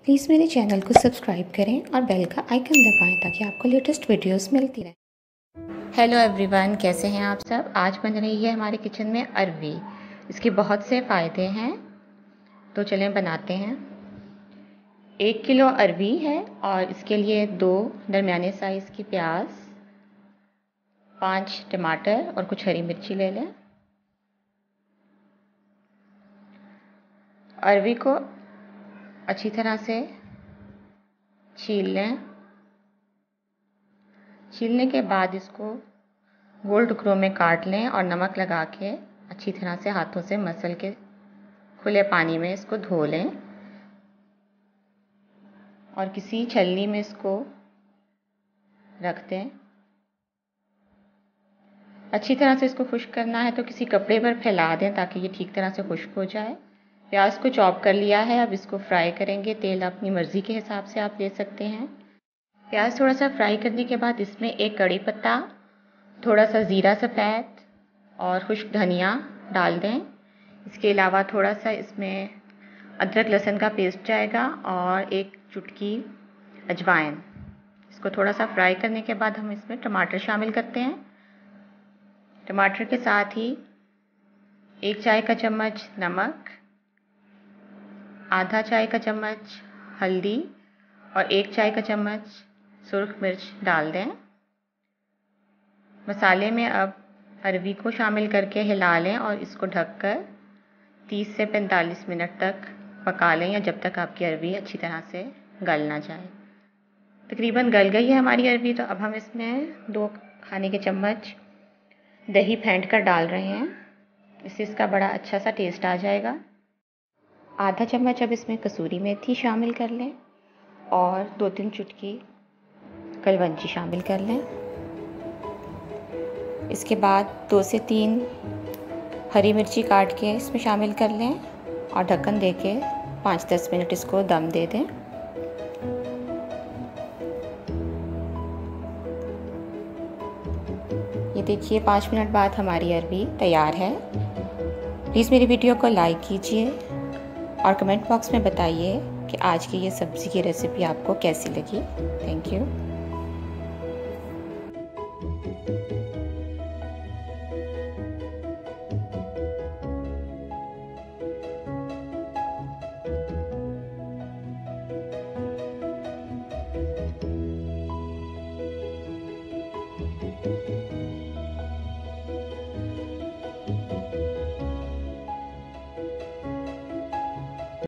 Please मेरे channel को subscribe करें और बेल का आइकन दबाएं ताकि आपको लेटेस्ट वीडियोस मिलती रहे। हेलो एवरीवन, कैसे हैं आप सब। आज बन रही है हमारे किचन में अरवी। इसके बहुत से फ़ायदे हैं, तो चलें बनाते हैं। 1 किलो अरवी है और इसके लिए 2 दरमियाने साइज़ की प्याज, 5 टमाटर और कुछ हरी मिर्ची ले लें। अरवी को अच्छी तरह से छील लें। छीलने के बाद इसको गोल टुकड़ों में काट लें और नमक लगा के अच्छी तरह से हाथों से मसल के खुले पानी में इसको धो लें और किसी छलनी में इसको रख दें। अच्छी तरह से इसको खुश्क करना है तो किसी कपड़े पर फैला दें ताकि ये ठीक तरह से खुश्क हो जाए। प्याज को चॉप कर लिया है, अब इसको फ्राई करेंगे। तेल अपनी मर्ज़ी के हिसाब से आप ले सकते हैं। प्याज थोड़ा सा फ्राई करने के बाद इसमें 1 कड़ी पत्ता, थोड़ा सा ज़ीरा सफ़ेद और खुश्क धनिया डाल दें। इसके अलावा थोड़ा सा इसमें अदरक लहसुन का पेस्ट जाएगा और 1 चुटकी अजवाइन। इसको थोड़ा सा फ्राई करने के बाद हम इसमें टमाटर शामिल करते हैं। टमाटर के साथ ही 1 चाय का चम्मच नमक, आधा चाय का चम्मच हल्दी और 1 चाय का चम्मच सुर्ख मिर्च डाल दें। मसाले में अब अरवी को शामिल करके हिला लें और इसको ढककर 30 से 45 मिनट तक पका लें, या जब तक आपकी अरवी अच्छी तरह से गल ना जाए। तकरीबन गल गई है हमारी अरवी, तो अब हम इसमें 2 खाने के चम्मच दही फेंट कर डाल रहे हैं। इससे इसका बड़ा अच्छा सा टेस्ट आ जाएगा। आधा चम्मच अब इसमें कसूरी मेथी शामिल कर लें और 2-3 चुटकी कलवंजी शामिल कर लें। इसके बाद 2 से 3 हरी मिर्ची काट के इसमें शामिल कर लें और ढक्कन दे के 5-10 मिनट इसको दम दे दें। ये देखिए 5 मिनट बाद हमारी अरवी तैयार है। प्लीज़ मेरी वीडियो को लाइक कीजिए और कमेंट बॉक्स में बताइए कि आज की ये सब्ज़ी की रेसिपी आपको कैसी लगी। Thank you.